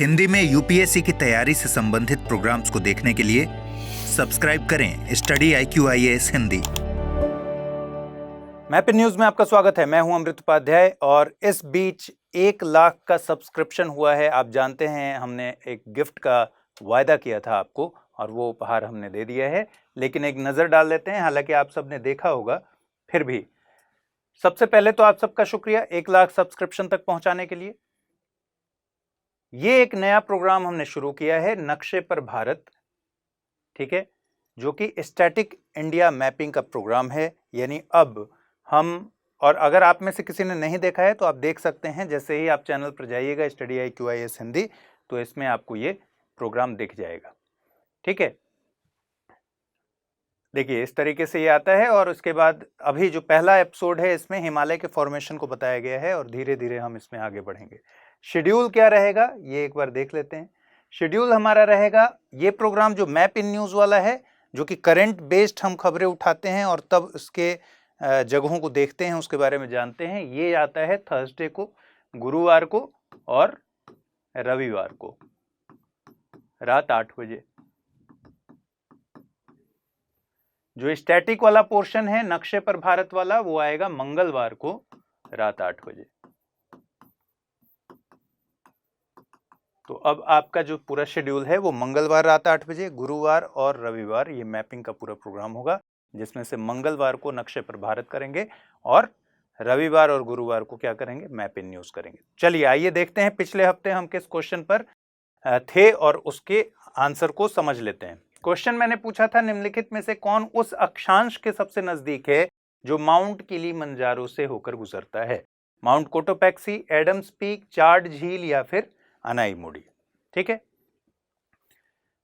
हिंदी में यूपीएससी की तैयारी से संबंधित प्रोग्राम्स को देखने के लिए सब्सक्राइब करें study IQIAS Hindi. Map in news में आपका स्वागत है। मैं हूं अमृत उपाध्याय और इस बीच 1 लाख का सब्सक्रिप्शन हुआ है। आप जानते हैं हमने एक गिफ्ट का वायदा किया था आपको और वो उपहार हमने दे दिया है, लेकिन एक नज़र डाल लेते हैं। हालांकि आप सबने देखा होगा, फिर भी सबसे पहले तो आप सबका शुक्रिया 1 लाख सब्सक्रिप्शन तक पहुंचाने के लिए। ये एक नया प्रोग्राम हमने शुरू किया है, नक्शे पर भारत, ठीक है, जो कि स्टैटिक इंडिया मैपिंग का प्रोग्राम है। यानी अब हम, और अगर आप में से किसी ने नहीं देखा है तो आप देख सकते हैं। जैसे ही आप चैनल पर जाइएगा स्टडी IQIAS हिंदी, तो इसमें आपको ये प्रोग्राम दिख जाएगा, ठीक है। देखिए इस तरीके से ये आता है और उसके बाद अभी जो पहला एपिसोड है इसमें हिमालय के फॉर्मेशन को बताया गया है और धीरे धीरे हम इसमें आगे बढ़ेंगे। शेड्यूल क्या रहेगा ये एक बार देख लेते हैं। शेड्यूल हमारा रहेगा, ये प्रोग्राम जो मैप इन न्यूज़ वाला है, जो कि करंट बेस्ड हम खबरें उठाते हैं और तब उसके जगहों को देखते हैं, उसके बारे में जानते हैं। ये आता है थर्सडे को, गुरुवार को और रविवार को रात 8 बजे। जो स्टैटिक वाला पोर्शन है नक्शे पर भारत वाला, वो आएगा मंगलवार को रात 8 बजे। तो अब आपका जो पूरा शेड्यूल है वो मंगलवार रात 8 बजे, गुरुवार और रविवार ये मैपिंग का पूरा प्रोग्राम होगा, जिसमें से मंगलवार को नक्शे पर भारत करेंगे और रविवार और गुरुवार को क्या करेंगे, मैप इन न्यूज़ करेंगे। चलिए आइए देखते हैं पिछले हफ्ते हम किस क्वेश्चन पर थे और उसके आंसर को समझ लेते हैं। क्वेश्चन मैंने पूछा था, निम्नलिखित में से कौन उस अक्षांश के सबसे नजदीक है जो माउंट किलिमंजारो से होकर गुजरता है? Mount Cotopaxi, Adams Peak, Chad झील या फिर अनाईमुडी, ठीक है।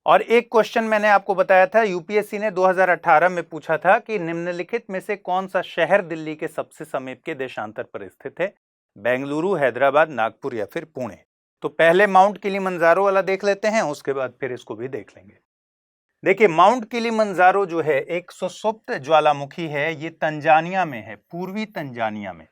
और एक क्वेश्चन मैंने आपको बताया था, यूपीएससी ने 2018 में पूछा था कि निम्नलिखित में से कौन सा शहर दिल्ली के सबसे समीप के देशांतर पर स्थित है? बेंगलुरु, हैदराबाद, नागपुर या फिर पुणे। तो पहले माउंट किलिमंजारो वाला देख लेते हैं, उसके बाद फिर इसको भी देख लेंगे। देखिए माउंट किलिमंजारो जो है एक सुषुप्त ज्वालामुखी है। ये तंजानिया में है, पूर्वी तंजानिया में।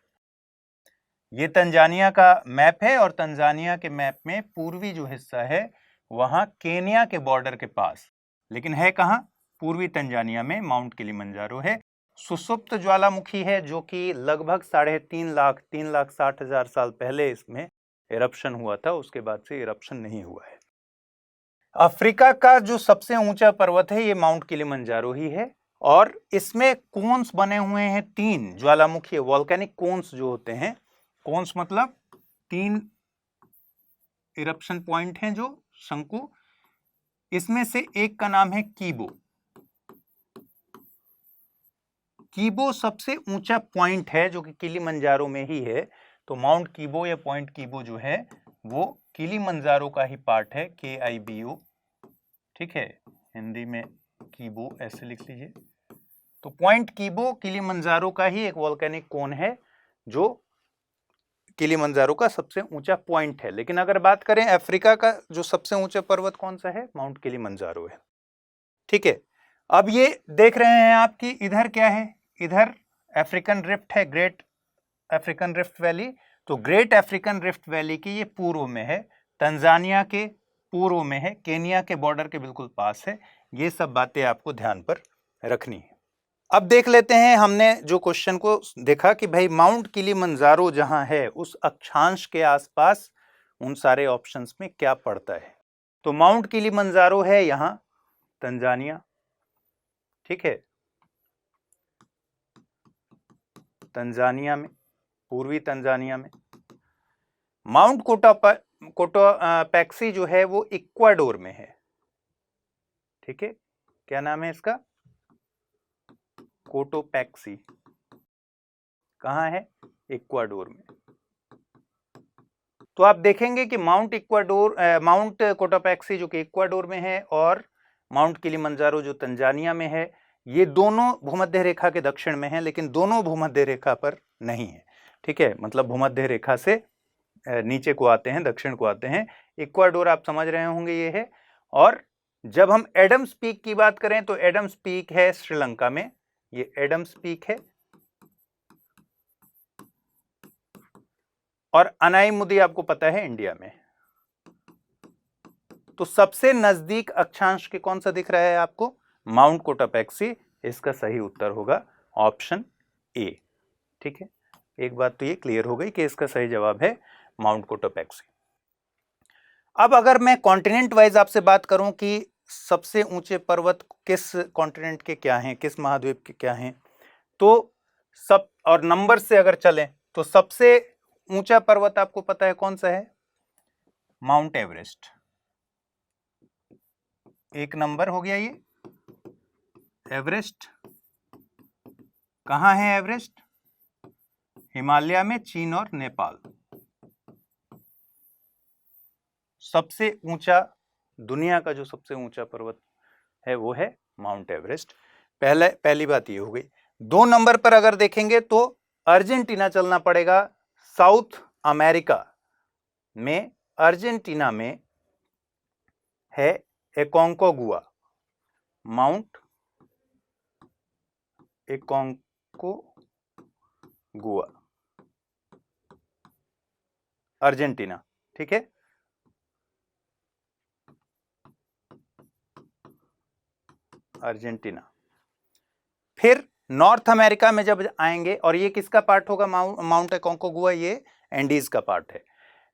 ये तंजानिया का मैप है और तंजानिया के मैप में पूर्वी जो हिस्सा है वहां केनिया के बॉर्डर के पास, लेकिन है कहां? पूर्वी तंजानिया में माउंट किलिमंजारो है। सुषुप्त ज्वालामुखी है जो कि लगभग 3,60,000 साल पहले इसमें इरप्शन हुआ था, उसके बाद से इरप्शन नहीं हुआ है। अफ्रीका का जो सबसे ऊंचा पर्वत है ये माउंट किलिमंजारो ही है और इसमें कोन्स बने हुए हैं 3 ज्वालामुखी, वॉल्केनिक कोन्स जो होते हैं। कोन्स मतलब 3 इरप्शन पॉइंट हैं जो शंकु। इसमें से एक का नाम है कीबो। कीबो सबसे ऊंचा पॉइंट है जो कि किलिमंजारो में ही है। तो माउंट कीबो या पॉइंट कीबो जो है वो किलिमंजारो का ही पार्ट है, KIBO, ठीक है। हिंदी में कीबो ऐसे लिख लीजिए। तो पॉइंट कीबो किलिमंजारो का ही एक वॉल्केनिक कोन है जो किलिमंजारो का सबसे ऊंचा पॉइंट है। लेकिन अगर बात करें अफ्रीका का जो सबसे ऊंचा पर्वत कौन सा है, माउंट किलिमंजारो है, ठीक है। अब ये देख रहे हैं आप कि इधर क्या है, इधर अफ्रीकन रिफ्ट है, ग्रेट अफ्रीकन रिफ्ट वैली। तो ग्रेट अफ्रीकन रिफ्ट वैली की ये पूर्व में है, तंजानिया के पूर्व में है, केनिया के बॉर्डर के बिल्कुल पास है। ये सब बातें आपको ध्यान पर रखनी है। अब देख लेते हैं, हमने जो क्वेश्चन को देखा कि भाई माउंट किलिमंजारो जहां है उस अक्षांश के आसपास उन सारे ऑप्शंस में क्या पड़ता है। तो माउंट किलिमंजारो है यहां तंजानिया, ठीक है, तंजानिया में, पूर्वी तंजानिया में। माउंट कोटोपैक्सी जो है वो इक्वाडोर में है, ठीक है। क्या नाम है इसका? कोटोपैक्सी। कहां है? इक्वाडोर में। तो आप देखेंगे कि माउंट कोटोपैक्सी जो कि इक्वाडोर में है और माउंट किलिमंजारो जो तंजानिया में है, ये दोनों भूमध्य रेखा के दक्षिण में है, लेकिन दोनों भूमध्य रेखा पर नहीं है, ठीक है। मतलब भूमध्य रेखा से नीचे को आते हैं, दक्षिण को आते हैं। इक्वाडोर आप समझ रहे होंगे ये है। और जब हम एडम्स पीक की बात करें तो एडम्स पीक है श्रीलंका में, ये एडम्स पीक है। और अनाईमुदी आपको पता है इंडिया में। तो सबसे नजदीक अक्षांश के कौन सा दिख रहा है आपको? माउंट कोटापेक्सी। इसका सही उत्तर होगा ऑप्शन ए। ठीक है, एक बात तो ये क्लियर हो गई कि इसका सही जवाब है माउंट कोटापेक्सी। अब अगर मैं कॉन्टिनेंट वाइज आपसे बात करूं कि सबसे ऊंचे पर्वत किस कॉन्टिनेंट के क्या हैं, किस महाद्वीप के क्या हैं, तो सब और नंबर से अगर चलें तो सबसे ऊंचा पर्वत आपको पता है कौन सा है? Mount Everest. एक नंबर हो गया ये एवरेस्ट। कहां है एवरेस्ट? हिमालय में, चीन और नेपाल। सबसे ऊंचा, दुनिया का जो सबसे ऊंचा पर्वत है वो है माउंट एवरेस्ट। पहली बात ये हो गई। 2 नंबर पर अगर देखेंगे तो अर्जेंटीना चलना पड़ेगा। साउथ अमेरिका में, अर्जेंटीना में है एकोंकोगुआ, माउंट एकोंकोगुआ, अर्जेंटीना। ठीक है, अर्जेंटीना। फिर नॉर्थ अमेरिका में जब आएंगे, और ये किसका पार्ट होगा? माउंट एकोंकोगुआ ये एंडीज का पार्ट है।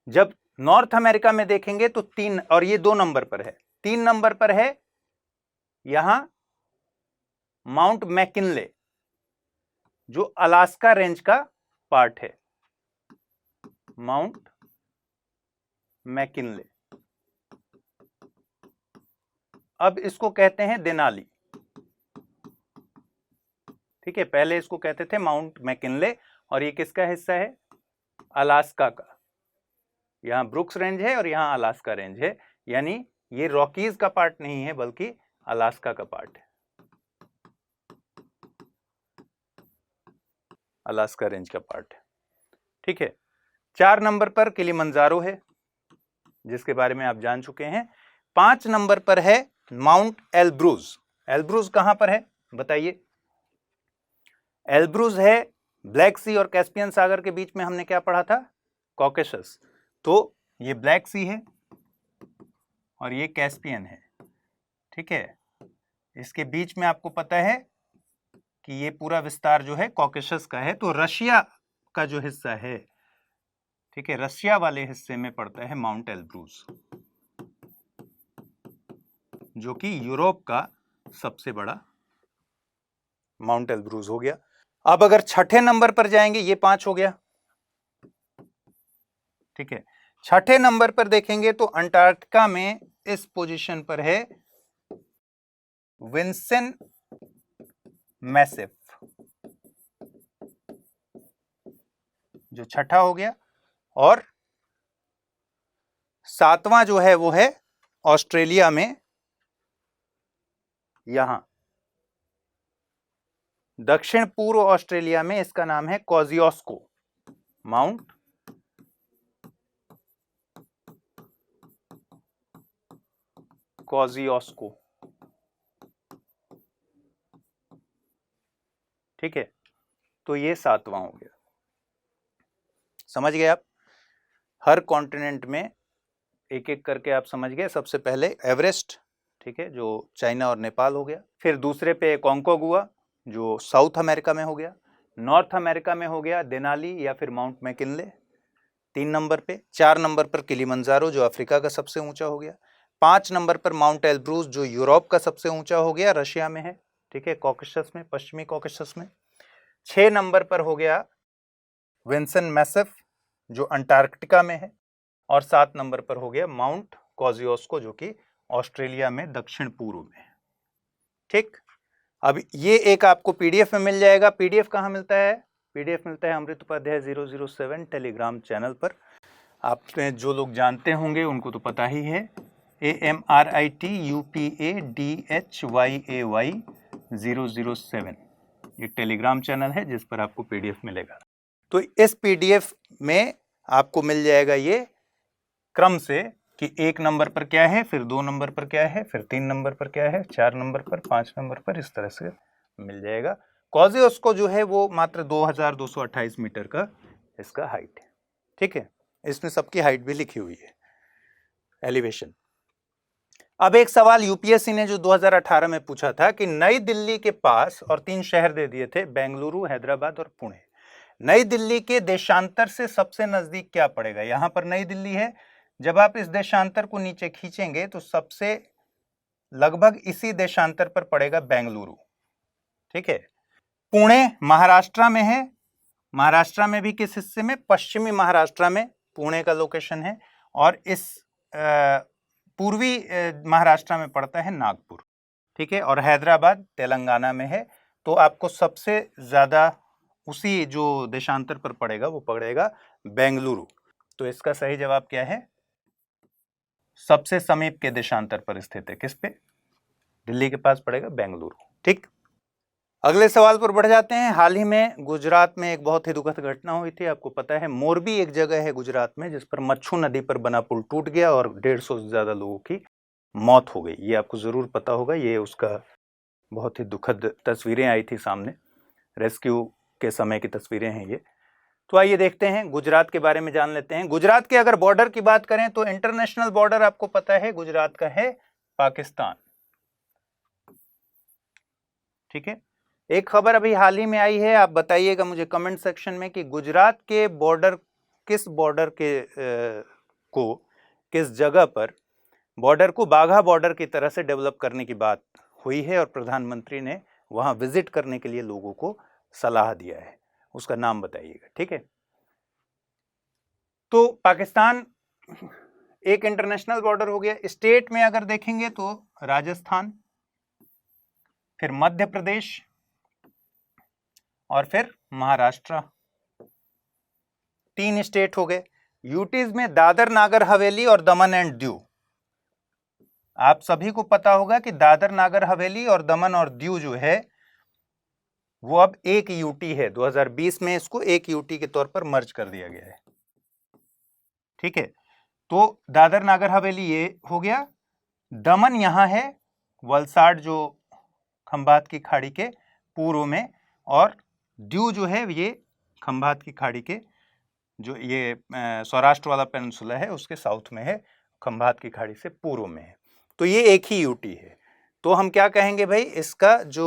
जब नॉर्थ अमेरिका में देखेंगे तो 3, और ये 2 नंबर पर है। 3 नंबर पर है यहां माउंट मैकिनले, जो अलास्का रेंज का पार्ट है, माउंट मैकिनले। अब इसको कहते हैं देनाली। ठीक है, पहले इसको कहते थे माउंट मैकिनले, और ये किसका हिस्सा है? अलास्का का। यहां ब्रुक्स रेंज है और यहां अलास्का रेंज है, यानी ये रॉकीज का पार्ट नहीं है बल्कि अलास्का का पार्ट है, अलास्का रेंज का पार्ट है। ठीक है, 4 नंबर पर किलिमंजारो है, जिसके बारे में आप जान चुके हैं। 5 नंबर पर है माउंट एल्ब्रूज। एल्ब्रूज कहां पर है बताइए? एल्ब्रूज है ब्लैक सी और कैस्पियन सागर के बीच में, हमने क्या पढ़ा था? कॉकेशस। तो ये ब्लैक सी है और ये कैस्पियन है। ठीक है, इसके बीच में आपको पता है कि ये पूरा विस्तार जो है कॉकेशस का है। तो रशिया का जो हिस्सा है, ठीक है, रशिया वाले हिस्से में पड़ता है माउंट एल्ब्रूज, जो कि यूरोप का सबसे बड़ा माउंट एल्ब्रूज हो गया। अब अगर 6ठे नंबर पर जाएंगे, ये 5 हो गया। ठीक है, 6ठे नंबर पर देखेंगे तो अंटार्कटिका में इस पोजीशन पर है विंसन मैसिव, जो 6ठा हो गया। और 7वां जो है वो है ऑस्ट्रेलिया में, यहां दक्षिण पूर्व ऑस्ट्रेलिया में, इसका नाम है कोजियोस्को, माउंट कोजियोस्को। ठीक है, तो ये 7वां हो गया। समझ गए आप? हर कॉन्टिनेंट में एक एक करके आप समझ गए। सबसे पहले एवरेस्ट, ठीक है, जो चाइना और नेपाल हो गया। फिर दूसरे पे एकोंकोगुआ, जो साउथ अमेरिका में हो गया। नॉर्थ अमेरिका में हो गया देनाली या फिर माउंट मैकिनले 3 नंबर पे। 4 नंबर पर किलिमंजारो, जो अफ्रीका का सबसे ऊंचा हो गया। 5 नंबर पर माउंट एल्ब्रूज, जो यूरोप का सबसे ऊंचा हो गया, रशिया में है, ठीक है, कॉकेशस में, पश्चिमी कॉकेशस में। 6 नंबर पर हो गया विंसन मैसिव, जो अंटार्कटिका में है। और 7 नंबर पर हो गया माउंट कोजियोस्को, जो कि ऑस्ट्रेलिया में दक्षिण पूर्व में है। ठीक, अब ये एक आपको पीडीएफ में मिल जाएगा। पीडीएफ कहाँ मिलता है? पीडीएफ मिलता है अमृत उपाध्याय 007 टेलीग्राम चैनल पर। आपने जो लोग जानते होंगे उनको तो पता ही है, AMRITUPADHYAY 007 ये टेलीग्राम चैनल है जिस पर आपको पीडीएफ मिलेगा। तो इस पीडीएफ में आपको मिल जाएगा ये क्रम से कि 1 नंबर पर क्या है, फिर 2 नंबर पर क्या है, फिर 3 नंबर पर क्या है, 4 नंबर पर, 5 नंबर पर, इस तरह से मिल जाएगा। कोजियोस्को जो है वो मात्र 2228 मीटर का इसका हाइट है। ठीक है, इसमें सबकी हाइट भी लिखी हुई है, एलिवेशन। अब एक सवाल यूपीएससी ने जो 2018 में पूछा था कि नई दिल्ली के पास, और 3 शहर दे दिए थे, बेंगलुरु, हैदराबाद और पुणे, नई दिल्ली के देशांतर से सबसे नजदीक क्या पड़ेगा? यहां पर नई दिल्ली है, जब आप इस देशांतर को नीचे खींचेंगे तो सबसे लगभग इसी देशांतर पर पड़ेगा बेंगलुरु। ठीक है। पुणे महाराष्ट्र में है, महाराष्ट्र में भी किस हिस्से में? पश्चिमी महाराष्ट्र में पुणे का लोकेशन है, और इस पूर्वी महाराष्ट्र में पड़ता है नागपुर। ठीक है। और हैदराबाद तेलंगाना में है। तो आपको सबसे ज्यादा उसी जो देशांतर पर पड़ेगा वो पड़ेगा बेंगलुरु। तो इसका सही जवाब क्या है? सबसे समीप के देशांतर पर स्थित है। किस पे? दिल्ली के पास पड़ेगा बेंगलुरु। ठीक। अगले सवाल पर बढ़ जाते हैं। हाल ही में गुजरात में एक बहुत ही दुखद घटना हुई थी। आपको पता है मोरबी एक जगह है गुजरात में जिस पर मच्छू नदी पर बना पुल टूट गया और 150 से ज्यादा लोगों की मौत हो गई। ये आपको जरूर पता होगा। ये उसका बहुत ही दुखद तस्वीरें आई थी सामने, रेस्क्यू के समय की तस्वीरें हैं ये। तो आइए देखते हैं, गुजरात के बारे में जान लेते हैं। गुजरात के अगर बॉर्डर की बात करें तो इंटरनेशनल बॉर्डर आपको पता है गुजरात का है पाकिस्तान। ठीक है। एक खबर अभी हाल ही में आई है, आप बताइएगा मुझे कमेंट सेक्शन में कि गुजरात के बॉर्डर किस बॉर्डर के किस जगह पर बॉर्डर को बाघा बॉर्डर की तरह से डेवलप करने की बात हुई है और प्रधानमंत्री ने वहां विजिट करने के लिए लोगों को सलाह दिया है। उसका नाम बताइएगा। ठीक है। तो पाकिस्तान एक इंटरनेशनल बॉर्डर हो गया। स्टेट में अगर देखेंगे तो राजस्थान, फिर मध्य प्रदेश और फिर महाराष्ट्र, 3 स्टेट हो गए। यूटीज में दादर नागर हवेली और दमन एंड दीव। आप सभी को पता होगा कि दादर नागर हवेली और दमन और दीव जो है वो अब एक यूटी है। 2020 में इसको एक यूटी के तौर पर मर्ज कर दिया गया है। ठीक है। तो दादर नागर हवेली ये हो गया। दमन यहां है वलसाड जो खंभात की खाड़ी के पूर्व में, और दीव जो है ये खंभात की खाड़ी के जो ये सौराष्ट्र वाला पेनिनसुला है उसके साउथ में है, खंभात की खाड़ी से पूर्व में है। तो ये एक ही यूटी है। तो हम क्या कहेंगे भाई, इसका जो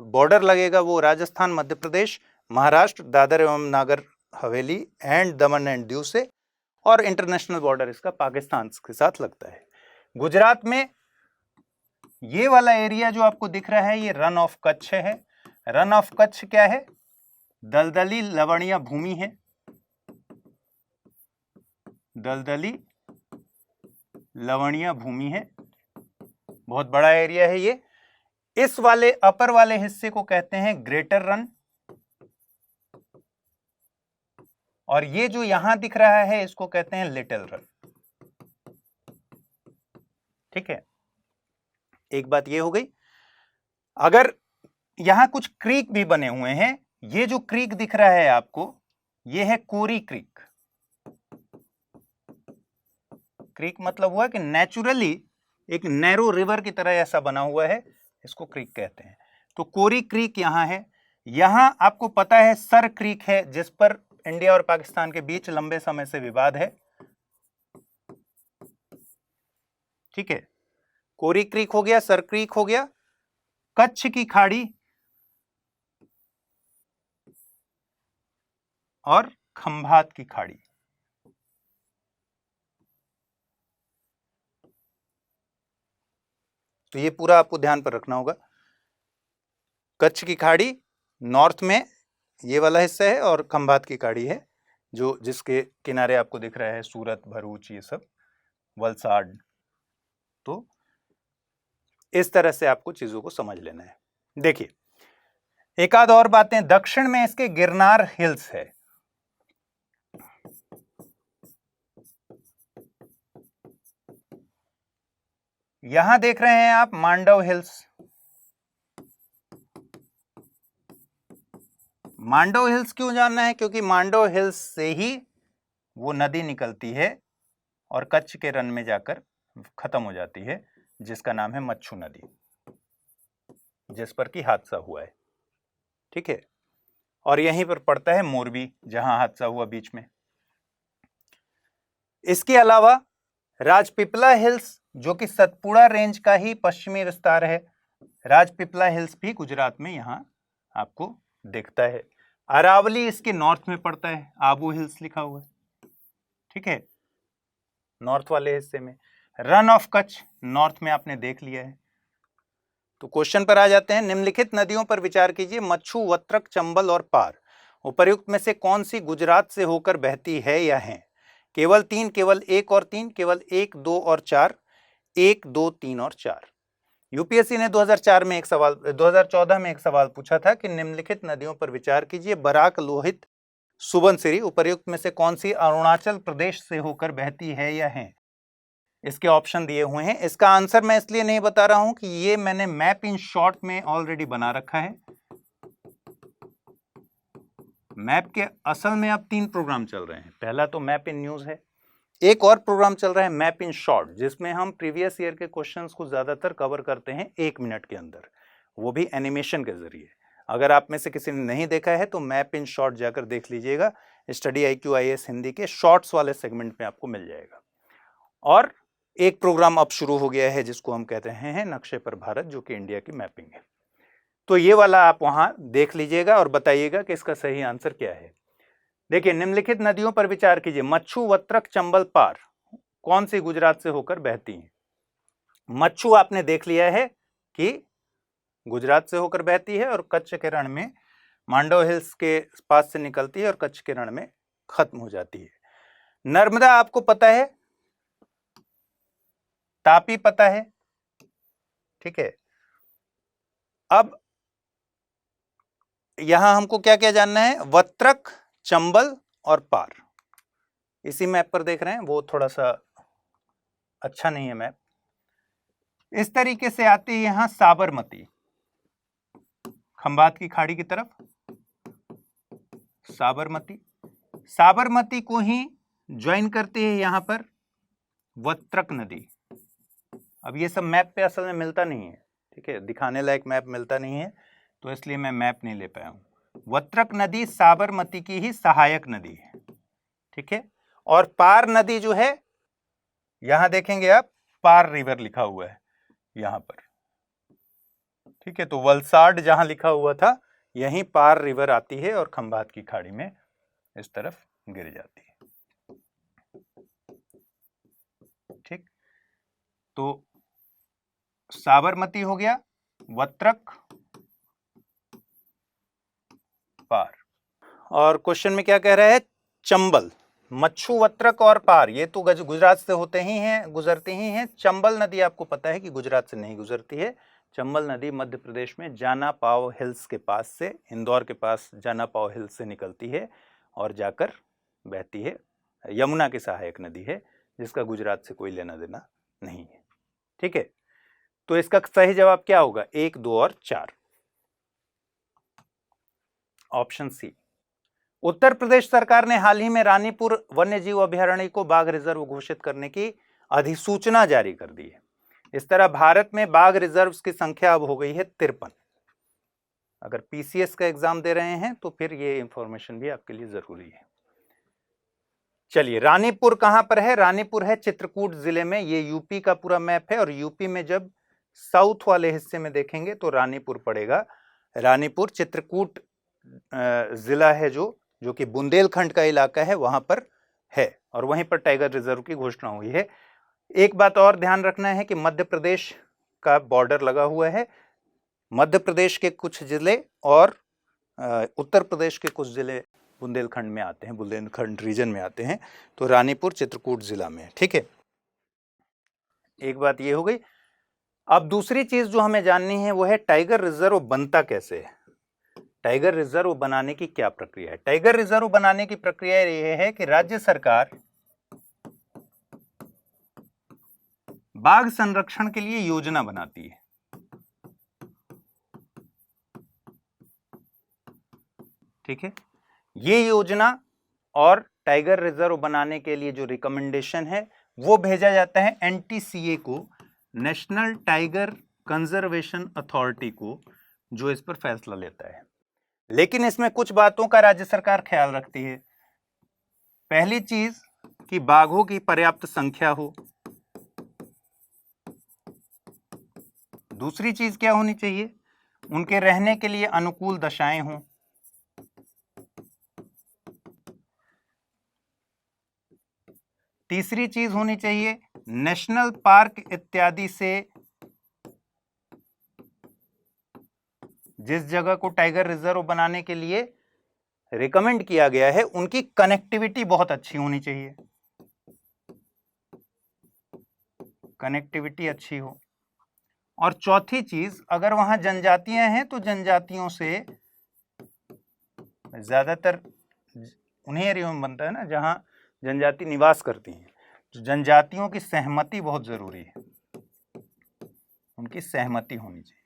बॉर्डर लगेगा वो राजस्थान, मध्य प्रदेश, महाराष्ट्र, दादर एवं Nagar Haveli and Daman and Diu से, और इंटरनेशनल बॉर्डर इसका पाकिस्तान के साथ लगता है। गुजरात में ये वाला एरिया जो आपको दिख रहा है ये रन ऑफ कच्छ है। रन ऑफ कच्छ क्या है? दलदली लवणीय भूमि है। दलदली लवणीय भूमि है, बहुत बड़ा एरिया है ये। इस वाले अपर वाले हिस्से को कहते हैं ग्रेटर रन, और ये जो यहां दिख रहा है इसको कहते हैं लिटिल रन। ठीक है। एक बात ये हो गई। अगर यहां कुछ क्रीक भी बने हुए हैं, ये जो क्रीक दिख रहा है आपको ये है कोरी क्रीक। क्रीक मतलब हुआ कि नेचुरली एक नैरो रिवर की तरह ऐसा बना हुआ है, इसको क्रीक कहते हैं। तो कोरी क्रीक यहां है। यहां आपको पता है सर क्रीक है जिस पर इंडिया और पाकिस्तान के बीच लंबे समय से विवाद है। ठीक है। कोरी क्रीक हो गया, सर क्रीक हो गया, कच्छ की खाड़ी और खंभात की खाड़ी। तो ये पूरा आपको ध्यान पर रखना होगा। कच्छ की खाड़ी नॉर्थ में ये वाला हिस्सा है, और खंभात की खाड़ी है जो जिसके किनारे आपको दिख रहा है सूरत, भरूच, ये सब, वलसाड। तो इस तरह से आपको चीजों को समझ लेना है। देखिए एक आध और बातें। दक्षिण में इसके गिरनार हिल्स है। यहां देख रहे हैं आप मांडव हिल्स। मांडव हिल्स क्यों जानना है? क्योंकि मांडव हिल्स से ही वो नदी निकलती है और कच्छ के रन में जाकर खत्म हो जाती है, जिसका नाम है मच्छू नदी, जिस पर कि हादसा हुआ है। ठीक है। और यहीं पर पड़ता है मोरबी जहां हादसा हुआ बीच में। इसके अलावा राजपीपला हिल्स जो कि सतपुड़ा रेंज का ही पश्चिमी विस्तार है। राजपीपला हिल्स भी गुजरात में यहां आपको दिखता है। अरावली इसके नॉर्थ में पड़ता है, आबू हिल्स लिखा हुआ है, ठीक है, नॉर्थ वाले हिस्से में। रन ऑफ कच्छ नॉर्थ में आपने देख लिया है। तो क्वेश्चन पर आ जाते हैं। निम्नलिखित नदियों पर विचार कीजिए, मच्छू, वत्रक, चंबल और पार। उपर्युक्त में से कौन सी गुजरात से होकर बहती है या है? केवल 3, केवल 1 और 3, केवल 1, 2 और 4, 1, 2, 3 और 4। यूपीएससी ने 2014 में एक सवाल पूछा था कि निम्नलिखित नदियों पर विचार कीजिए, बराक, लोहित, सुबनसिरी, उपर्युक्त में से कौन सी अरुणाचल प्रदेश से होकर बहती है या है? इसके ऑप्शन दिए हुए हैं। इसका आंसर मैं इसलिए नहीं बता रहा हूं कि ये मैंने मैप इन शॉर्ट में ऑलरेडी बना रखा है। मैप के असल में अब 3 प्रोग्राम चल रहे हैं। पहला तो मैप इन न्यूज है, एक और प्रोग्राम चल रहा है मैप इन शॉर्ट, जिसमें हम प्रीवियस ईयर के क्वेश्चंस को ज्यादातर कवर करते हैं 1 मिनट के अंदर, वो भी एनिमेशन के जरिए। अगर आप में से किसी ने नहीं देखा है तो मैप इन शॉर्ट जाकर देख लीजिएगा, स्टडी IQ IAS हिंदी के शॉर्ट्स वाले सेगमेंट में आपको मिल जाएगा। और एक प्रोग्राम अब शुरू हो गया है जिसको हम कहते हैं नक्शे पर भारत, जो कि इंडिया की मैपिंग है। तो ये वाला आप वहां देख लीजिएगा और बताइएगा कि इसका सही आंसर क्या है। देखिए, निम्नलिखित नदियों पर विचार कीजिए, मच्छू, वत्रक, चंबल, पार कौन सी गुजरात से होकर बहती हैं? मच्छू आपने देख लिया है कि गुजरात से होकर बहती है और कच्छ के रण में मांडव हिल्स के पास से निकलती है और कच्छ के रण में खत्म हो जाती है। नर्मदा आपको पता है, तापी पता है, ठीक है। अब यहां हमको क्या क्या जानना है? वत्रक, चंबल और पार। इसी मैप पर देख रहे हैं, वो थोड़ा सा अच्छा नहीं है मैप। इस तरीके से आती है यहां साबरमती, खंबात की खाड़ी की तरफ साबरमती। साबरमती को ही ज्वाइन करती है यहां पर वत्रक नदी। अब ये सब मैप पे असल में मिलता नहीं है, ठीक है, दिखाने लायक मैप मिलता नहीं है, तो इसलिए मैं मैप नहीं ले पाया हूं। वत्रक नदी साबरमती की ही सहायक नदी है, ठीक है। और पार नदी जो है, यहां देखेंगे आप पार रिवर लिखा हुआ है यहां पर, ठीक है। तो वलसाड जहां लिखा हुआ था, यहीं पार रिवर आती है और खंबात की खाड़ी में इस तरफ गिर जाती है, ठीक। तो साबरमती हो गया, वत्रक, पार। और क्वेश्चन में क्या कह रहा है? चंबल, मच्छू, वत्रक और पार, ये तो गुजरात से होते ही हैं, गुजरते ही हैं। चंबल नदी आपको पता है कि गुजरात से नहीं गुजरती है। चंबल नदी मध्य प्रदेश में जाना पाव हिल्स के पास से, इंदौर के पास जाना पाव हिल्स से निकलती है और जाकर बहती है। यमुना की सहायक नदी है, जिसका गुजरात से कोई लेना देना नहीं है, ठीक है। तो इसका सही जवाब क्या होगा? 1, 2 और 4, ऑप्शन सी। उत्तर प्रदेश सरकार ने हाल ही में रानीपुर वन्यजीव अभयारण्य को बाघ रिजर्व घोषित करने की अधिसूचना जारी कर दी है। इस तरह भारत में बाघ रिजर्व्स की संख्या अब हो गई है 53। अगर PCS का एग्जाम दे रहे हैं तो फिर ये इंफॉर्मेशन भी आपके लिए जरूरी है। चलिए, रानीपुर कहां पर है? रानीपुर है चित्रकूट जिले में। ये यूपी का पूरा मैप है और यूपी में जब साउथ वाले हिस्से में देखेंगे तो रानीपुर पड़ेगा। रानीपुर चित्रकूट जिला है जो कि बुंदेलखंड का इलाका है, वहां पर है, और वहीं पर टाइगर रिजर्व की घोषणा हुई है। एक बात और ध्यान रखना है कि मध्य प्रदेश का बॉर्डर लगा हुआ है। मध्य प्रदेश के कुछ जिले और उत्तर प्रदेश के कुछ जिले बुंदेलखंड में आते हैं, बुंदेलखंड रीजन में आते हैं। तो रानीपुर चित्रकूट जिला में, ठीक है। एक बात ये हो गई। अब दूसरी चीज जो हमें जाननी है वो है टाइगर रिजर्व बनता कैसे है। टाइगर रिजर्व बनाने की क्या प्रक्रिया है? टाइगर रिजर्व बनाने की प्रक्रिया यह है कि राज्य सरकार बाघ संरक्षण के लिए योजना बनाती है, ठीक है। ये योजना और टाइगर रिजर्व बनाने के लिए जो रिकमेंडेशन है वो भेजा जाता है NTCA को, नेशनल टाइगर कंजर्वेशन अथॉरिटी को, जो इस पर फैसला लेता है। लेकिन इसमें कुछ बातों का राज्य सरकार ख्याल रखती है। पहली चीज कि बाघों की पर्याप्त संख्या हो, दूसरी चीज क्या होनी चाहिए, उनके रहने के लिए अनुकूल दशाएं हों। तीसरी चीज होनी चाहिए, नेशनल पार्क इत्यादि से जिस जगह को टाइगर रिजर्व बनाने के लिए रिकमेंड किया गया है उनकी कनेक्टिविटी बहुत अच्छी होनी चाहिए, कनेक्टिविटी अच्छी हो। और चौथी चीज, अगर वहां जनजातियां हैं तो जनजातियों से, ज्यादातर उन्हीं एरिया में बनता है ना जहां जनजाति निवास करती हैं, तो जनजातियों की सहमति बहुत जरूरी है, उनकी सहमति होनी चाहिए।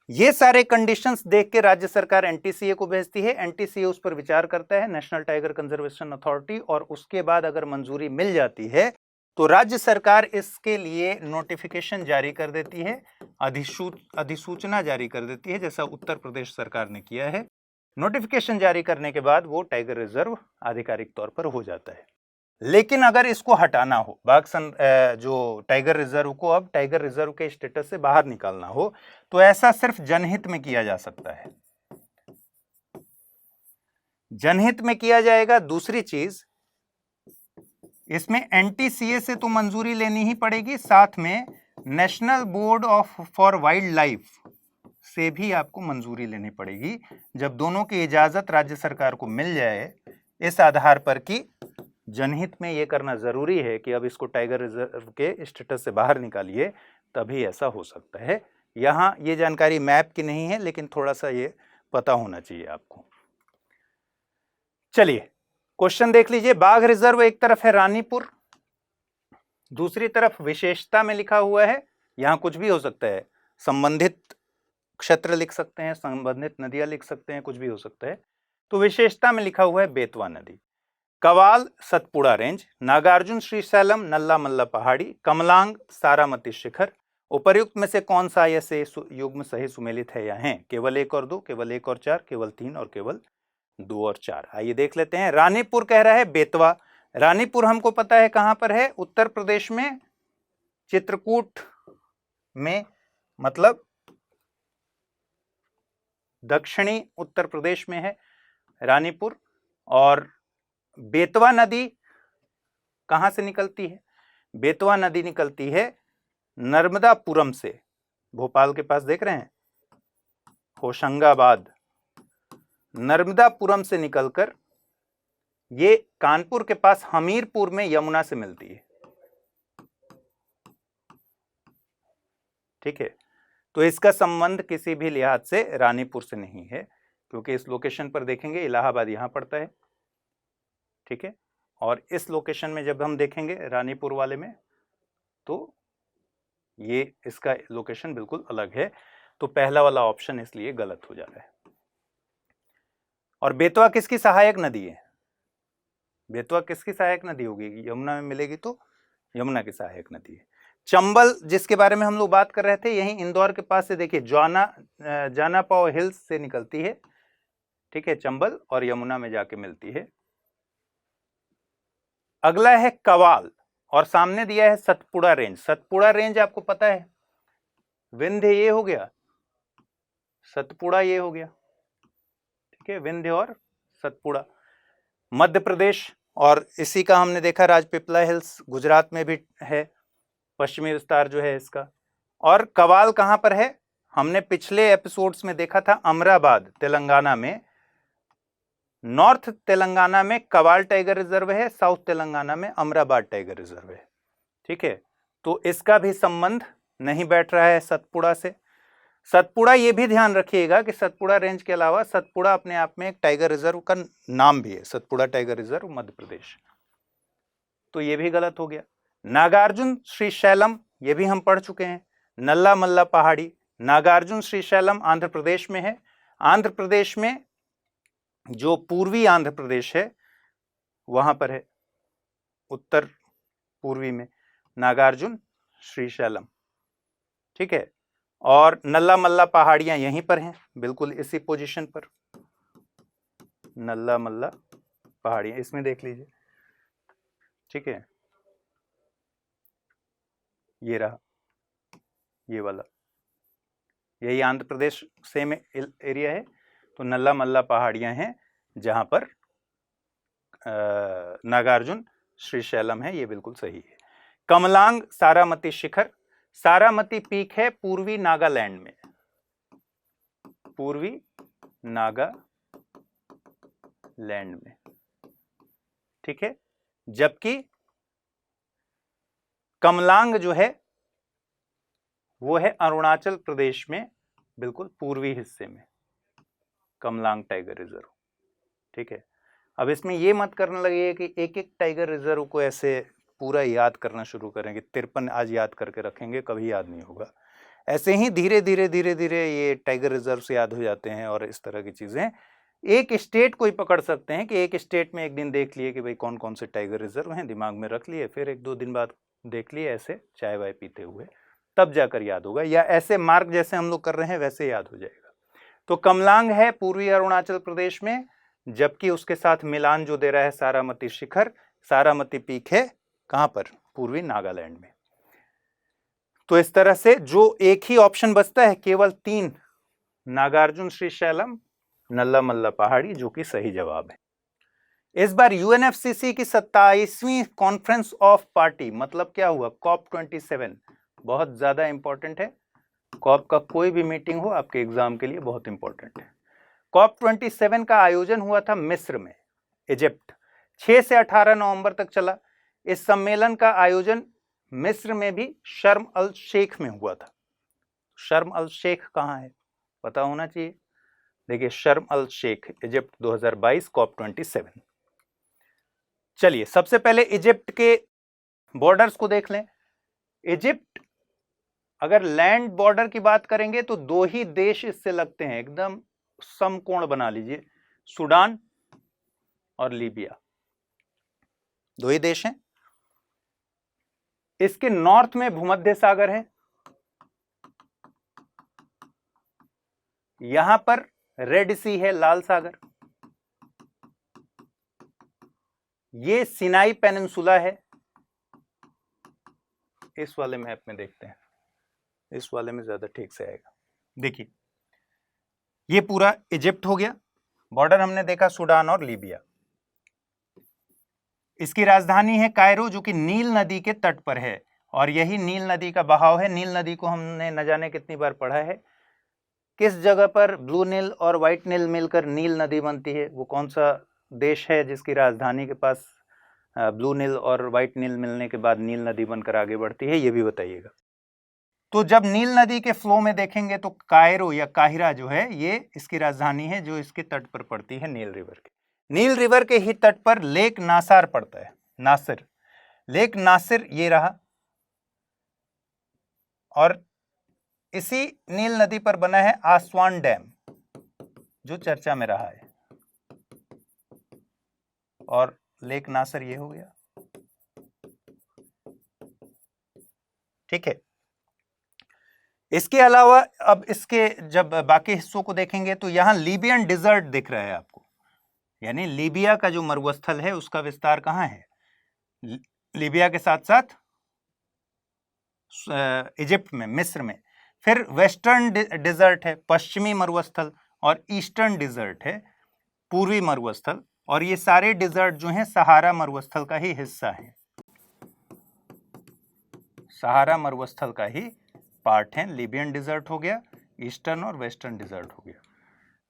ये सारे कंडीशंस देख के राज्य सरकार एनटीसीए को भेजती है, एनटीसीए उस पर विचार करता है, नेशनल टाइगर कंजर्वेशन अथॉरिटी, और उसके बाद अगर मंजूरी मिल जाती है तो राज्य सरकार इसके लिए नोटिफिकेशन जारी कर देती है, अधिसूचना जारी कर देती है, जैसा उत्तर प्रदेश सरकार ने किया है। नोटिफिकेशन जारी करने के बाद वो टाइगर रिजर्व आधिकारिक तौर पर हो जाता है। लेकिन अगर इसको हटाना हो, जो टाइगर रिजर्व को अब टाइगर रिजर्व के स्टेटस से बाहर निकालना हो, तो ऐसा सिर्फ जनहित में किया जा सकता है, जनहित में किया जाएगा। दूसरी चीज, इसमें एनटीसीए से तो मंजूरी लेनी ही पड़ेगी, साथ में national board for wild life से भी आपको मंजूरी लेनी पड़ेगी। जब दोनों की इजाजत राज्य सरकार को मिल जाए इस आधार पर कि जनहित में यह करना जरूरी है कि अब इसको टाइगर रिजर्व के स्टेटस से बाहर निकालिए, तभी ऐसा हो सकता है। यहां ये जानकारी मैप की नहीं है, लेकिन थोड़ा सा ये पता होना चाहिए आपको। चलिए क्वेश्चन देख लीजिए। बाघ रिजर्व एक तरफ है रानीपुर, दूसरी तरफ विशेषता में लिखा हुआ है, यहां कुछ भी हो सकता है, संबंधित क्षेत्र लिख सकते हैं, संबंधित नदियां लिख सकते हैं, कुछ भी हो सकता है। तो विशेषता में लिखा हुआ है बेतवा नदी, कवाल सतपुड़ा रेंज, नागार्जुन श्रीशैलम नल्ला मल्ला पहाड़ी, कमलांग सारामती शिखर। उपर्युक्त में से कौन सा ऐसे युग्म सही सुमेलित है या हैं? केवल 1 और 2, केवल 1 और 4, केवल 3 और केवल 2 और 4। आइए देख लेते हैं। रानीपुर कह रहा है बेतवा। रानीपुर हमको पता है कहां पर है, उत्तर प्रदेश में, चित्रकूट में, मतलब दक्षिणी उत्तर प्रदेश में है रानीपुर। और बेतवा नदी कहां से निकलती है? बेतवा नदी निकलती है नर्मदापुरम से, भोपाल के पास देख रहे हैं, होशंगाबाद, नर्मदापुरम से निकलकर ये कानपुर के पास हमीरपुर में यमुना से मिलती है। ठीक है, तो इसका संबंध किसी भी लिहाज से रानीपुर से नहीं है, क्योंकि इस लोकेशन पर देखेंगे इलाहाबाद यहां पड़ता है। ठीक है, और इस लोकेशन में जब हम देखेंगे रानीपुर वाले में, तो ये इसका लोकेशन बिल्कुल अलग है, तो पहला वाला ऑप्शन इसलिए गलत हो जा रहा है। और बेतवा किसकी सहायक नदी है? बेतवा किसकी सहायक नदी होगी? यमुना में मिलेगी तो यमुना की सहायक नदी है। चंबल जिसके बारे में हम लोग बात कर रहे थे, यही इंदौर के पास से देखिए जाना पाओ हिल्स से निकलती है। ठीक है, चंबल और यमुना में जाके मिलती है। अगला है कवाल, और सामने दिया है सतपुड़ा रेंज। सतपुड़ा रेंज आपको पता है, विंध्य ये हो गया, सतपुड़ा ये हो गया। ठीक है, विंध्य और सतपुड़ा मध्य प्रदेश, और इसी का हमने देखा राजपीपला हिल्स गुजरात में भी है, पश्चिमी विस्तार जो है इसका। और कवाल कहां पर है? हमने पिछले एपिसोड्स में देखा था, अमराबाद तेलंगाना में, नॉर्थ तेलंगाना में कवाल टाइगर रिजर्व है, साउथ तेलंगाना में अमराबाद टाइगर रिजर्व है। ठीक है, तो इसका भी संबंध नहीं बैठ रहा है सतपुड़ा से। सतपुड़ा ये भी ध्यान रखिएगा कि सतपुड़ा रेंज के अलावा सतपुड़ा अपने आप में एक टाइगर रिजर्व का नाम भी है, सतपुड़ा टाइगर रिजर्व मध्य प्रदेश, तो ये भी गलत हो गया। नागार्जुन श्रीशैलम ये भी हम पढ़ चुके हैं, नल्ला मल्ला पहाड़ी, नागार्जुन श्रीशैलम आंध्र प्रदेश में है। आंध्र प्रदेश में जो पूर्वी आंध्र प्रदेश है वहां पर है, उत्तर पूर्वी में नागार्जुन श्रीशैलम। ठीक है, और नल्ला मल्ला पहाड़ियां यहीं पर हैं, बिल्कुल इसी पोजीशन पर, नल्ला मल्ला पहाड़ियां इसमें देख लीजिए। ठीक है, ये रहा। ये वाला, यही आंध्र प्रदेश सेम एरिया है। तो नल्ला मल्ला पहाड़ियां हैं जहां पर नागार्जुन श्रीशैलम है, ये बिल्कुल सही है। कमलांग सारामती शिखर, सारामती पीक है पूर्वी नागालैंड में, पूर्वी नागालैंड में, ठीक है। जबकि कमलांग जो है वो है अरुणाचल प्रदेश में, बिल्कुल पूर्वी हिस्से में, कमलांग टाइगर रिजर्व, ठीक है। अब इसमें ये मत करने लगे कि एक एक टाइगर रिजर्व को ऐसे पूरा याद करना शुरू करेंगे, 53 आज याद करके रखेंगे, कभी याद नहीं होगा। ऐसे ही धीरे धीरे ये टाइगर रिजर्व याद हो जाते हैं। और इस तरह की चीजें, एक स्टेट को ही पकड़ सकते हैं कि एक स्टेट में एक दिन देख लिए कि भाई कौन कौन से टाइगर रिजर्व हैं, दिमाग में रख लिए, फिर 1-2 दिन बाद देख लिए, ऐसे चाय वाय पीते हुए, तब जाकर याद होगा। या ऐसे मार्क जैसे हम लोग कर रहे हैं वैसे याद हो जाएगा। तो कमलांग है पूर्वी अरुणाचल प्रदेश में, जबकि उसके साथ मिलान जो दे रहा है सारामती शिखर, सारामती पीक है कहां पर, पूर्वी नागालैंड में। तो इस तरह से जो एक ही ऑप्शन बचता है, केवल 3, नागार्जुन श्रीशैलम, नल्ला मल्ला पहाड़ी, जो कि सही जवाब है। इस बार यूएनएफसीसी की 27वीं कॉन्फ्रेंस ऑफ पार्टी, मतलब क्या हुआ, COP27, बहुत ज्यादा इंपॉर्टेंट है। कॉप का कोई भी मीटिंग हो आपके एग्जाम के लिए बहुत इंपॉर्टेंट है। COP27 का आयोजन हुआ था मिस्र में, इजिप्ट, 6 से 18 नवंबर तक चला। इस सम्मेलन का आयोजन मिस्र में भी शर्म अल शेख में हुआ था। शर्म अल शेख कहाँ है पता होना चाहिए। देखिए, शर्म अल शेख, इजिप्ट, 2022 COP27। चलिए सबसे पहले इजिप्ट के बॉर्डर्स को देख लें। इजिप्ट, अगर लैंड बॉर्डर की बात करेंगे तो 2 ही देश इससे लगते हैं, एकदम समकोण बना लीजिए, सूडान और लीबिया, 2 ही देश हैं। इसके नॉर्थ में भूमध्य सागर है, यहां पर रेड सी है, लाल सागर, ये सिनाई पेनिनसुला है। इस वाले मैप में देखते हैं, इस वाले में ज्यादा ठीक से आएगा। देखिए, ये पूरा इजिप्ट हो गया, बॉर्डर हमने देखा सूडान और लीबिया। इसकी राजधानी है कायरो, जो कि नील नदी के तट पर है, और यही नील नदी का बहाव है। नील नदी को हमने न जाने कितनी बार पढ़ा है। किस जगह पर ब्लू नील और व्हाइट नील मिलकर नील नदी बनती है, वो कौन सा देश है जिसकी राजधानी के पास ब्लू नील और व्हाइट नील मिलने के बाद नील नदी बनकर आगे बढ़ती है, ये भी बताइएगा। तो जब नील नदी के फ्लो में देखेंगे तो कायरो या काहिरा जो है, ये इसकी राजधानी है, जो इसके तट पर पड़ती है, नील रिवर के। नील रिवर के ही तट पर लेक नासार पड़ता है, नासिर, लेक नासिर ये रहा, और इसी नील नदी पर बना है आसवान डैम, जो चर्चा में रहा है, और लेक नासिर ये हो गया, ठीक है। इसके अलावा अब इसके जब बाकी हिस्सों को देखेंगे तो यहां लीबियन डिजर्ट दिख रहा है आपको, यानी लीबिया का जो मरुस्थल है उसका विस्तार कहां है, लीबिया के साथ साथ इजिप्ट में, मिस्र में। फिर वेस्टर्न डिजर्ट है, पश्चिमी मरुस्थल, और ईस्टर्न डिजर्ट है, पूर्वी मरुस्थल, और ये सारे डिजर्ट जो हैं सहारा मरुस्थल का ही हिस्सा है, सहारा मरुस्थल का ही पार्ट है। लीबियन डिजर्ट हो गया, ईस्टर्न और वेस्टर्न डिजर्ट हो गया,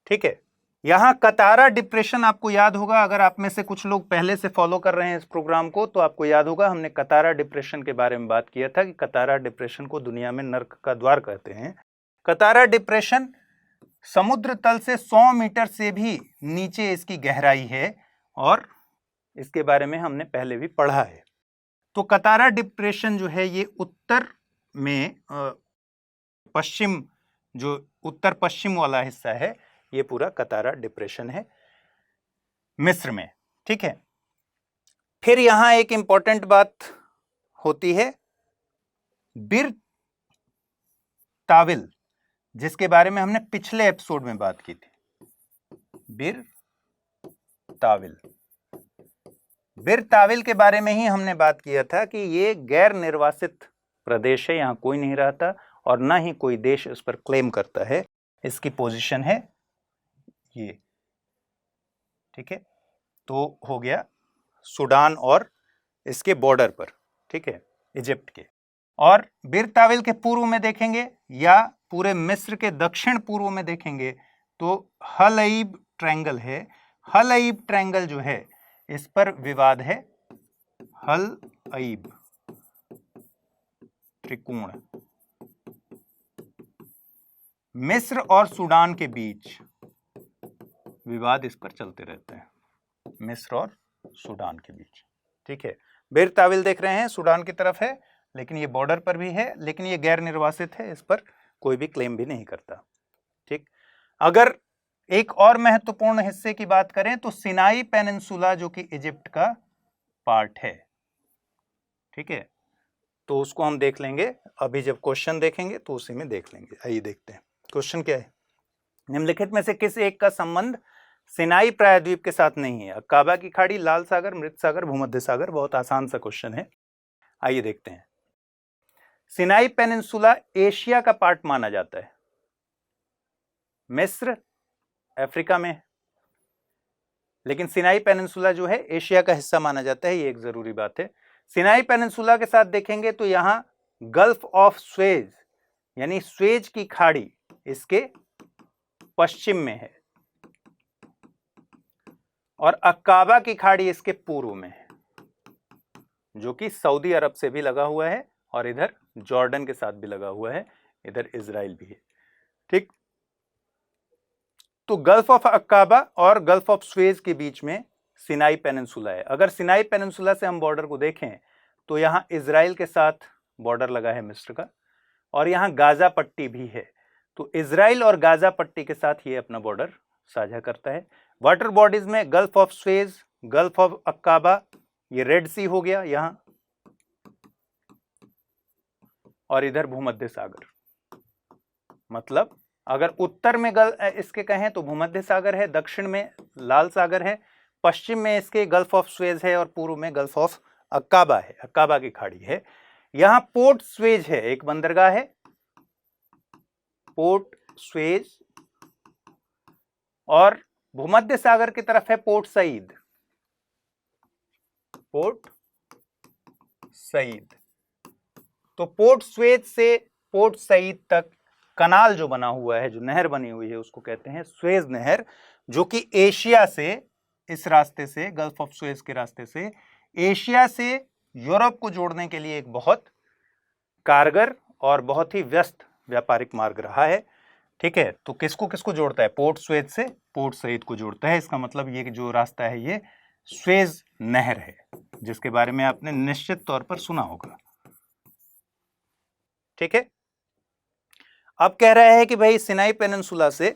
ठीक है। यहां कतारा डिप्रेशन आपको याद होगा, अगर आप में से कुछ लोग पहले से फॉलो कर रहे हैं इस प्रोग्राम को तो आपको याद होगा, हमने कतारा डिप्रेशन के बारे में बात किया था कि कतारा डिप्रेशन को दुनिया में नर्क का द्वार कहते हैं। कतारा डिप्रेशन समुद्र तल से 100 मीटर से भी नीचे इसकी गहराई है, और इसके बारे में हमने पहले भी पढ़ा है। तो कतारा डिप्रेशन जो है ये उत्तर में पश्चिम, जो उत्तर पश्चिम वाला हिस्सा है, ये पूरा कतारा डिप्रेशन है मिस्र में, ठीक है। फिर यहां एक इंपॉर्टेंट बात होती है, बिर ताविल, जिसके बारे में हमने पिछले एपिसोड में बात की थी। बिर ताविल, बिर ताविल के बारे में ही हमने बात किया था कि ये गैर निर्वासित प्रदेश है, यहां कोई नहीं रहता, और ना ही कोई देश इस पर क्लेम करता है। इसकी पोजीशन है ये, ठीक है। तो हो गया सूडान और इसके बॉर्डर पर, ठीक है, इजिप्ट के। और बीर ताविल के पूर्व में देखेंगे या पूरे मिस्र के दक्षिण पूर्व में देखेंगे तो हलईब ट्रायंगल है। हलईब ट्रायंगल जो है इस पर विवाद है। हलईब त्रिकोण, मिस्र और सूडान के बीच विवाद इस पर चलते रहते हैं, मिस्र और सूडान के बीच, ठीक है। बीर ताविल देख रहे हैं सूडान की तरफ है, लेकिन ये बॉर्डर पर भी है, लेकिन ये गैर निर्वासित है, इस पर कोई भी क्लेम भी नहीं करता, ठीक। अगर एक और महत्वपूर्ण हिस्से की बात करें तो सिनाई पेनिनसुला जो कि इजिप्ट का पार्ट है, ठीक है, तो उसको हम देख लेंगे। अभी जब क्वेश्चन देखेंगे तो उसी में देख लेंगे। आइए देखते हैं क्वेश्चन क्या है। निम्नलिखित में से किस एक का संबंध सिनाई प्रायद्वीप के साथ नहीं है? अकाबा की खाड़ी, लाल सागर, मृत सागर, भूमध्य सागर। बहुत आसान सा क्वेश्चन है, आइए देखते हैं। सिनाई पेनिनसुला एशिया का पार्ट माना जाता है। मिस्र अफ्रीका में, लेकिन सिनाई पेनिनसुला जो है एशिया का हिस्सा माना जाता है, ये एक जरूरी बात है। सिनाई पेनिनसुला के साथ देखेंगे तो यहां गल्फ ऑफ स्वेज यानी स्वेज की खाड़ी इसके पश्चिम में है और अकाबा की खाड़ी इसके पूर्व में है, जो कि सऊदी अरब से भी लगा हुआ है और इधर जॉर्डन के साथ भी लगा हुआ है, इधर इजराइल भी है, ठीक। तो गल्फ ऑफ अकाबा और गल्फ ऑफ स्वेज के बीच में सिनाई पेनिनसुला है। अगर सिनाई पेनिनसुला से हम बॉर्डर को देखें तो यहां इजराइल के साथ बॉर्डर लगा है मिस्र का, और यहां गाजा पट्टी भी है। तो इजराइल और गाजा पट्टी के साथ ये अपना बॉर्डर साझा करता है। वाटर बॉडीज में gulf of Suez, gulf of Aqaba, ये रेड सी हो गया यहां, और इधर भूमध्य सागर। मतलब अगर उत्तर में इसके कहें तो भूमध्य सागर है, दक्षिण में लाल सागर है, पश्चिम में इसके गल्फ ऑफ स्वेज है और पूर्व में गल्फ ऑफ अकाबा है, अकाबा की खाड़ी है। यहां पोर्ट स्वेज है, एक बंदरगाह है पोर्ट स्वेज, और भूमध्य सागर की तरफ है पोर्ट सईद, पोर्ट सईद। तो पोर्ट स्वेज से पोर्ट सईद तक कनाल जो बना हुआ है, जो नहर बनी हुई है, उसको कहते हैं स्वेज नहर, जो कि एशिया से, इस रास्ते से, गल्फ ऑफ स्वेज के रास्ते से एशिया से यूरोप को जोड़ने के लिए एक बहुत कारगर और बहुत ही व्यस्त व्यापारिक मार्ग रहा है, ठीक है। तो किसको किसको जोड़ता है? पोर्ट स्वेज से पोर्ट सईद को जोड़ता है। इसका मतलब ये जो रास्ता है ये स्वेज नहर है, जिसके बारे में आपने निश्चित तौर पर सुना होगा, ठीक है। अब कह रहा है कि भाई सिनाई पेनिनसुला से,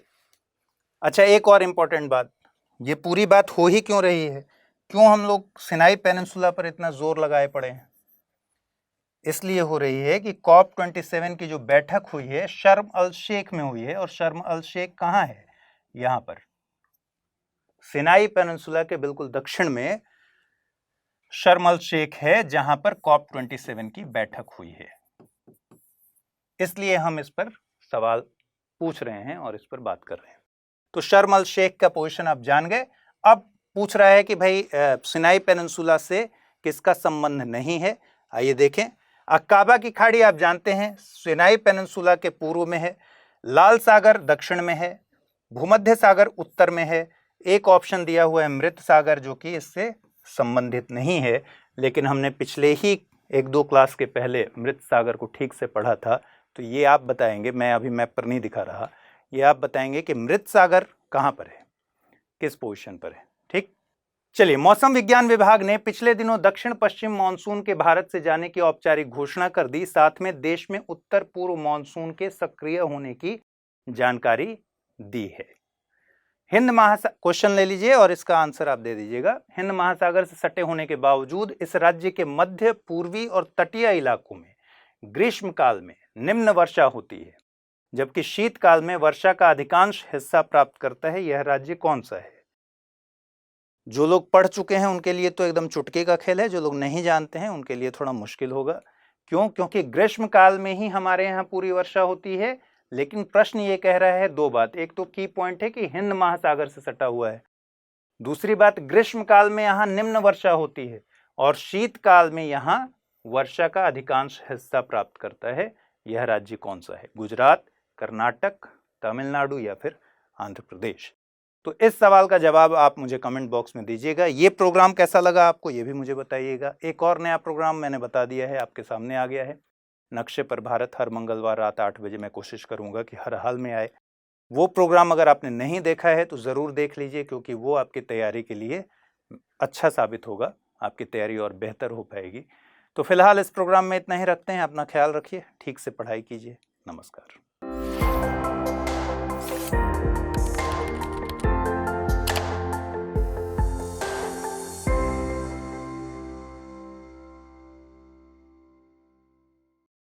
अच्छा एक और इंपॉर्टेंट बात, ये पूरी बात हो ही क्यों रही है, क्यों हम लोग सिनाई पेनिनसुला पर इतना जोर लगाए पड़े हैं? इसलिए हो रही है कि COP27 की जो बैठक हुई है शर्म अल शेख में हुई है, और शर्म अल शेख कहाँ है? यहां पर सिनाई पेनिनसुला के बिल्कुल दक्षिण में शर्म अल शेख है, जहां पर COP27 की बैठक हुई है। इसलिए हम इस पर सवाल पूछ रहे हैं और इस पर बात कर रहे हैं। तो शर्म अल शेख का पोजीशन आप जान गए। अब पूछ रहा है कि भाई सिनाई पेनिनसुला से किसका संबंध नहीं है। आइए देखें। अकाबा की खाड़ी आप जानते हैं सिनाई पेनिनसुला के पूर्व में है, लाल सागर दक्षिण में है, भूमध्य सागर उत्तर में है। एक ऑप्शन दिया हुआ है मृत सागर, जो कि इससे संबंधित नहीं है, लेकिन हमने पिछले ही 1-2 क्लास के पहले मृत सागर को ठीक से पढ़ा था। तो ये आप बताएंगे, मैं अभी मैप पर नहीं दिखा रहा, ये आप बताएंगे कि मृत सागर कहाँ पर है, किस पोजीशन पर है, ठीक। चलिए, मौसम विज्ञान विभाग ने पिछले दिनों दक्षिण पश्चिम मानसून के भारत से जाने की औपचारिक घोषणा कर दी। साथ में देश में उत्तर पूर्व मानसून के सक्रिय होने की जानकारी दी है। हिंद महासागर, क्वेश्चन ले लीजिए और इसका आंसर आप दे दीजिएगा। हिंद महासागर से सटे होने के बावजूद इस राज्य के मध्य पूर्वी और तटीय इलाकों में ग्रीष्म काल में निम्न वर्षा होती है, जबकि शीतकाल में वर्षा का अधिकांश हिस्सा प्राप्त करता है। यह राज्य कौन सा है? जो लोग पढ़ चुके हैं उनके लिए तो एकदम चुटकी का खेल है, जो लोग नहीं जानते हैं उनके लिए थोड़ा मुश्किल होगा, क्यों? क्योंकि ग्रीष्म काल में ही हमारे यहाँ पूरी वर्षा होती है। लेकिन प्रश्न ये कह रहा है दो बात, एक तो की पॉइंट है कि हिंद महासागर से सटा हुआ है, दूसरी बात ग्रीष्म काल में यहाँ निम्न वर्षा होती है और शीतकाल में यहाँ वर्षा का अधिकांश हिस्सा प्राप्त करता है। यह राज्य कौन सा है? गुजरात, कर्नाटक, तमिलनाडु या फिर आंध्र प्रदेश? तो इस सवाल का जवाब आप मुझे कमेंट बॉक्स में दीजिएगा। ये प्रोग्राम कैसा लगा आपको, ये भी मुझे बताइएगा। एक और नया प्रोग्राम मैंने बता दिया है, आपके सामने आ गया है, नक्शे पर भारत। हर मंगलवार रात 8 बजे मैं कोशिश करूंगा कि हर हाल में आए। वो प्रोग्राम अगर आपने नहीं देखा है तो ज़रूर देख लीजिए, क्योंकि वो आपकी तैयारी के लिए अच्छा साबित होगा, आपकी तैयारी और बेहतर हो पाएगी। तो फिलहाल इस प्रोग्राम में इतना ही रखते हैं। अपना ख्याल रखिए, ठीक से पढ़ाई कीजिए। नमस्कार।